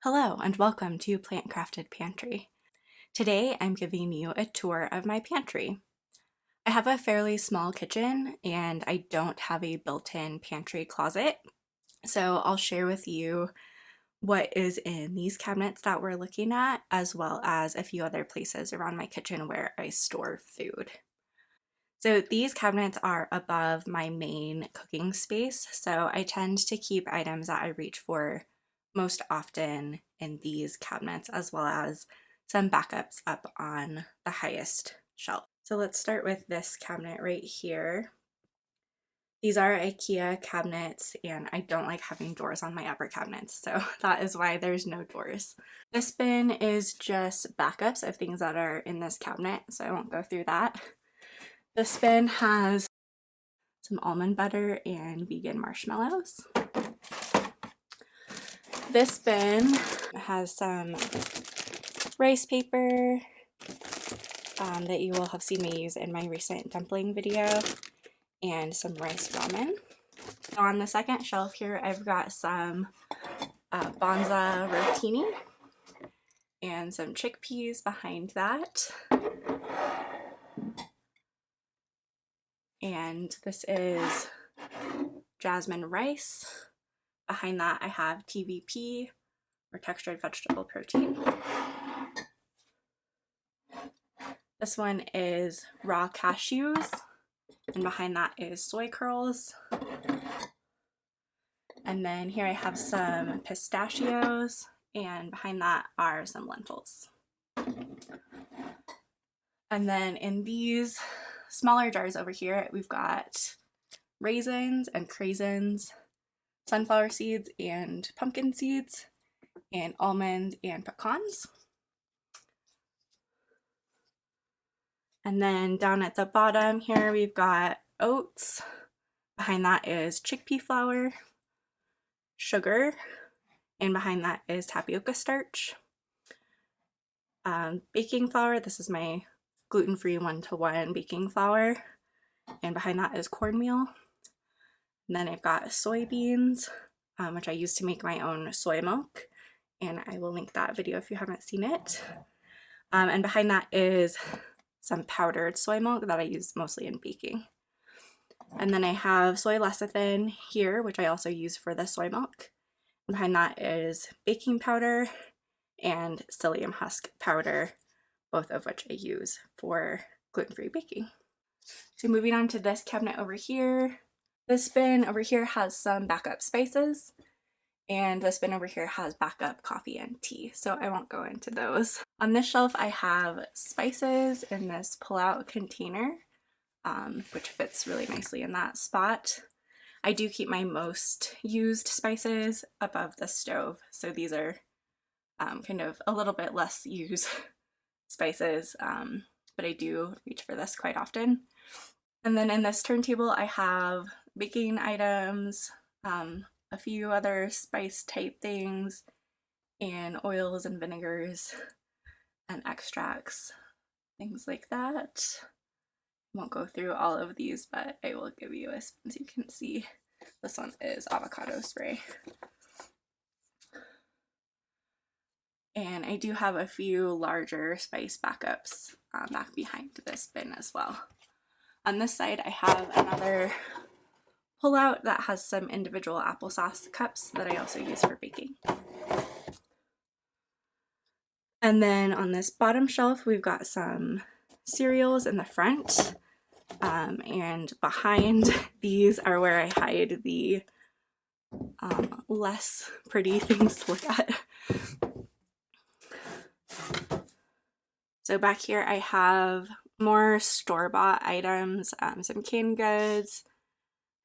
Hello and welcome to Plant Crafted Pantry. Today I'm giving you a tour of my pantry. I have a fairly small kitchen and I don't have a built-in pantry closet, so I'll share with you what is in these cabinets that we're looking at, as well as a few other places around my kitchen where I store food. So these cabinets are above my main cooking space, so I tend to keep items that I reach for most often in these cabinets, as well as some backups up on the highest shelf. So let's start with this cabinet right here. These are IKEA cabinets and I don't like having doors on my upper cabinets, so that is why there's no doors. This bin is just backups of things that are in this cabinet, so I won't go through that. This bin has some almond butter and vegan marshmallows. This bin has some rice paper that you will have seen me use in my recent dumpling video, and some rice ramen. On the second shelf here, I've got some Bonza rotini and some chickpeas behind that. And this is jasmine rice. Behind that I have TVP, or textured vegetable protein. This one is raw cashews, and behind that is soy curls. And then here I have some pistachios, and behind that are some lentils. And then in these smaller jars over here, we've got raisins and craisins, sunflower seeds and pumpkin seeds, and almonds and pecans. And then down at the bottom here, we've got oats. Behind that is chickpea flour, sugar, and behind that is tapioca starch. Baking flour, this is my gluten-free 1-to-1 baking flour, and behind that is cornmeal. And then I've got soybeans, which I use to make my own soy milk, and I will link that video if you haven't seen it. And behind that is some powdered soy milk that I use mostly in baking. And then I have soy lecithin here, which I also use for the soy milk. And behind that is baking powder and psyllium husk powder, both of which I use for gluten-free baking. So moving on to this cabinet over here. This bin over here has some backup spices, and this bin over here has backup coffee and tea, so I won't go into those. On this shelf I have spices in this pull-out container, which fits really nicely in that spot. I do keep my most used spices above the stove, so these are kind of a little bit less used spices, but I do reach for this quite often. And then in this turntable I have baking items, a few other spice type things, and oils and vinegars and extracts, things like that. Won't go through all of these, but I will give you a spin so you can see. This one is avocado spray. And I do have a few larger spice backups back behind this bin as well. On this side I have another pull-out that has some individual applesauce cups that I also use for baking. And then on this bottom shelf we've got some cereals in the front, and behind these are where I hide the less pretty things to look at. So back here I have more store-bought items, some canned goods,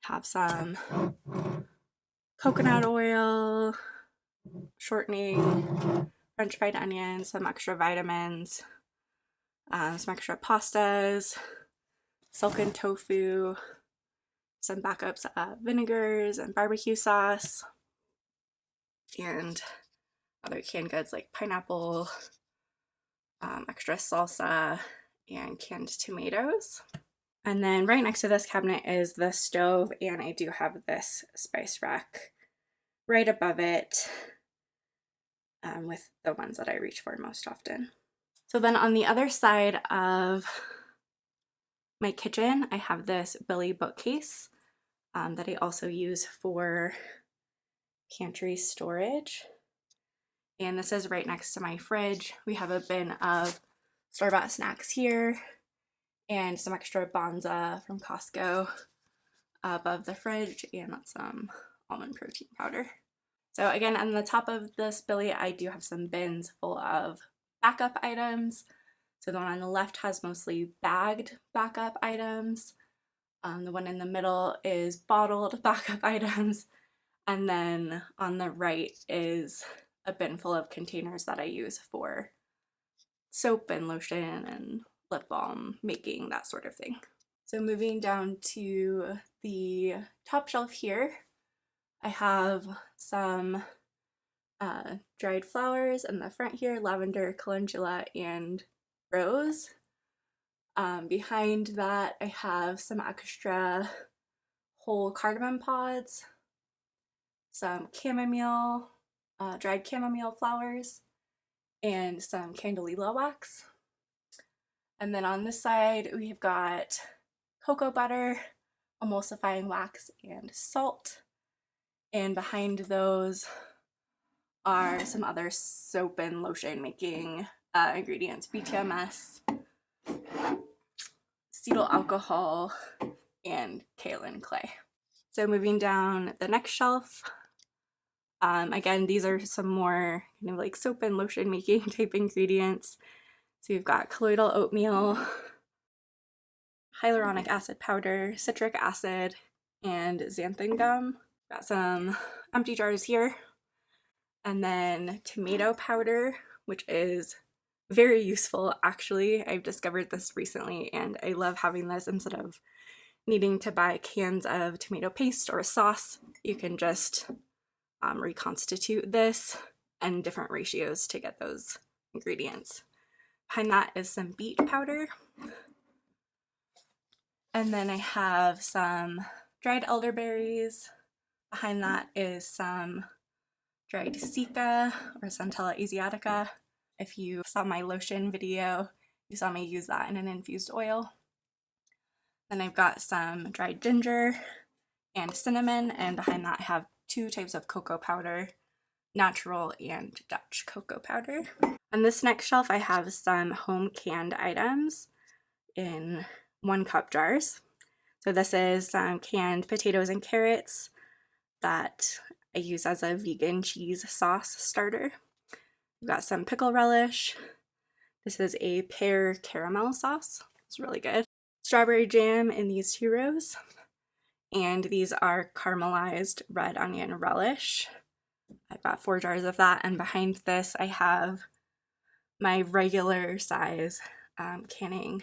have some coconut oil, shortening, French fried onions, some extra vitamins, some extra pastas, silken tofu, some backups of vinegars and barbecue sauce, and other canned goods like pineapple, extra salsa, and canned tomatoes. And then right next to this cabinet is the stove, and I do have this spice rack right above it. with the ones that I reach for most often. So then on the other side of my kitchen, I have this Billy bookcase that I also use for pantry storage. And this is right next to my fridge. We have a bin of store-bought snacks here and some extra Bonza from Costco above the fridge, and some almond protein powder. So again, on the top of this Billy, I do have some bins full of backup items. So the one on the left has mostly bagged backup items. The one in the middle is bottled backup items. And then on the right is a bin full of containers that I use for soap and lotion and lip balm making, that sort of thing. So moving down to the top shelf here, I have some dried flowers in the front here, lavender, calendula, and rose. Behind that, I have some extra whole cardamom pods, some chamomile, dried chamomile flowers, and some candelilla wax. And then on this side, we've got cocoa butter, emulsifying wax, and salt. And behind those are some other soap and lotion making ingredients: BTMS, acetyl alcohol, and kaolin clay. So moving down the next shelf, again, these are some more kind of like soap and lotion making type ingredients. So we've got colloidal oatmeal, hyaluronic acid powder, citric acid, and xanthan gum. Got some empty jars here. And then tomato powder, which is very useful actually. I've discovered this recently and I love having this. Instead of needing to buy cans of tomato paste or sauce, you can just reconstitute this in different ratios to get those ingredients. Behind that is some beet powder. And then I have some dried elderberries. Behind that is some dried cica or Centella asiatica. If you saw my lotion video, you saw me use that in an infused oil. Then I've got some dried ginger and cinnamon, and behind that I have 2 types of cocoa powder, natural and Dutch cocoa powder. On this next shelf I have some home canned items in 1 cup jars. So this is some canned potatoes and carrots that I use as a vegan cheese sauce starter. We've got some pickle relish. This is a pear caramel sauce. It's really good. Strawberry jam in these 2 rows. And these are caramelized red onion relish. I've got 4 jars of that. And behind this I have my regular size canning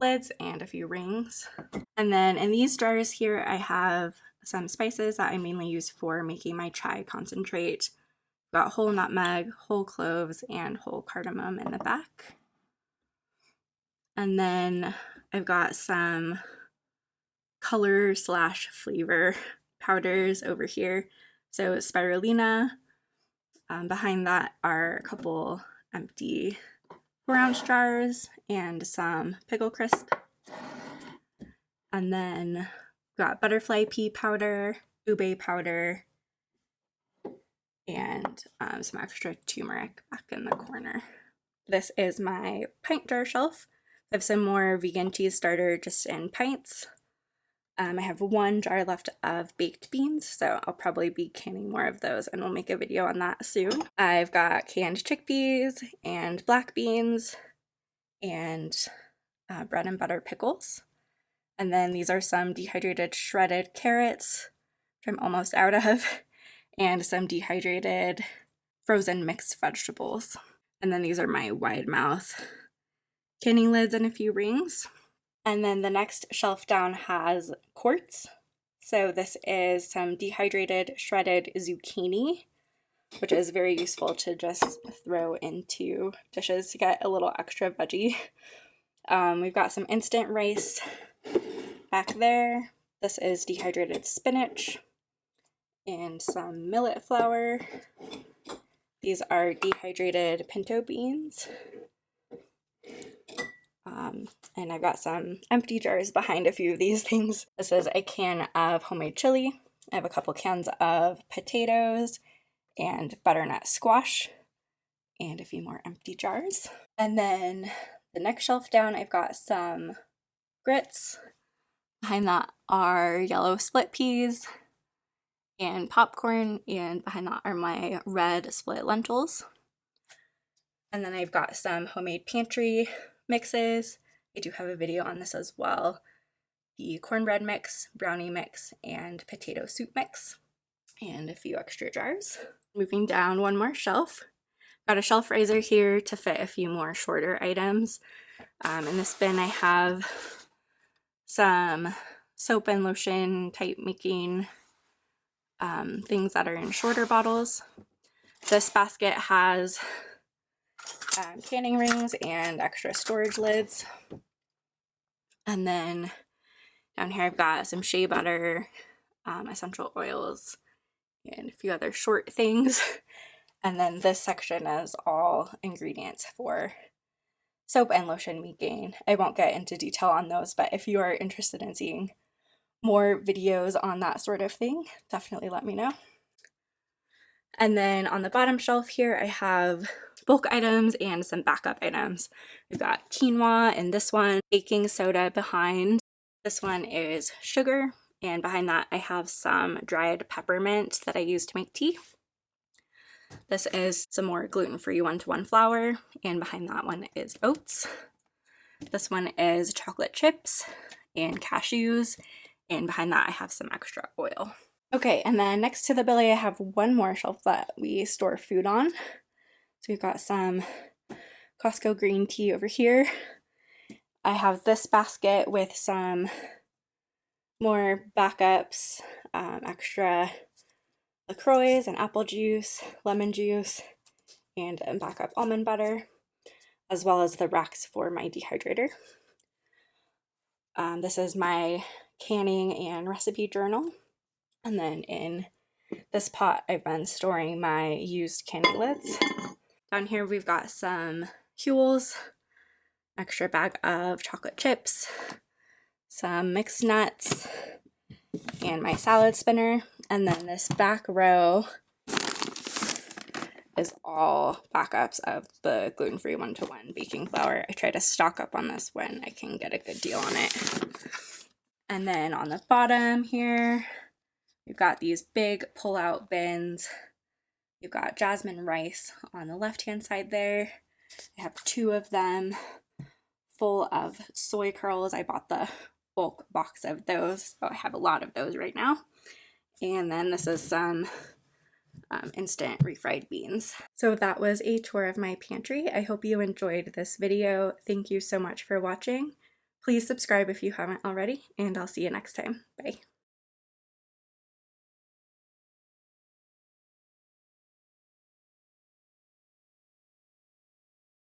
lids and a few rings. And then in these jars here I have some spices that I mainly use for making my chai concentrate. I've got whole nutmeg, whole cloves, and whole cardamom in the back. And then I've got some color / flavor powders over here. So spirulina. Behind that are a couple empty 4-ounce jars and some pickle crisp. And then got butterfly pea powder, ube powder, and some extra turmeric back in the corner. This is my pint jar shelf. I have some more vegan cheese starter just in pints. I have 1 jar left of baked beans, so I'll probably be canning more of those and we'll make a video on that soon. I've got canned chickpeas and black beans and bread and butter pickles. And then these are some dehydrated shredded carrots, which I'm almost out of, and some dehydrated frozen mixed vegetables. And then these are my wide mouth canning lids and a few rings. And then the next shelf down has quarts. So this is some dehydrated shredded zucchini, which is very useful to just throw into dishes to get a little extra veggie. We've got some instant rice back there. This is dehydrated spinach and some millet flour. These are dehydrated pinto beans. And I've got some empty jars behind a few of these things. This is a can of homemade chili. I have a couple cans of potatoes and butternut squash and a few more empty jars. And then the next shelf down, I've got some grits. Behind that are yellow split peas and popcorn, and behind that are my red split lentils. And then I've got some homemade pantry mixes. I do have a video on this as well. The cornbread mix, brownie mix, and potato soup mix, and a few extra jars. Moving down one more shelf. Got a shelf riser here to fit a few more shorter items. In this bin I have some soap and lotion type making things that are in shorter bottles. This basket has canning rings and extra storage lids. And then down here I've got some shea butter, essential oils, and a few other short things. And then this section is all ingredients for soap and lotion making. I won't get into detail on those, but if you are interested in seeing more videos on that sort of thing, definitely let me know. And then on the bottom shelf here, I have bulk items and some backup items. We've got quinoa in this one, baking soda behind. This one is sugar, and behind that I have some dried peppermint that I use to make tea. This is some more gluten-free 1-to-1 flour, and behind that one is oats. This one is chocolate chips and cashews, and behind that I have some extra oil. Okay, and then next to the belly I have one more shelf that we store food on. So we've got some Costco green tea over here. I have this basket with some more backups, extra LaCroix and apple juice, lemon juice, and backup almond butter, as well as the racks for my dehydrator. This is my canning and recipe journal. And then in this pot, I've been storing my used candy lids. Down here, we've got some Huels, extra bag of chocolate chips, some mixed nuts, and my salad spinner. And then this back row is all backups of the gluten-free 1-to-1 baking flour. I try to stock up on this when I can get a good deal on it. And then on the bottom here, we've got these big pull-out bins. You've got jasmine rice on the left-hand side there. I have 2 of them full of soy curls. I bought the bulk box of those, so I have a lot of those right now. And then this is some instant refried beans. So that was a tour of my pantry. I hope you enjoyed this video. Thank you so much for watching. Please subscribe if you haven't already, and I'll see you next time. Bye.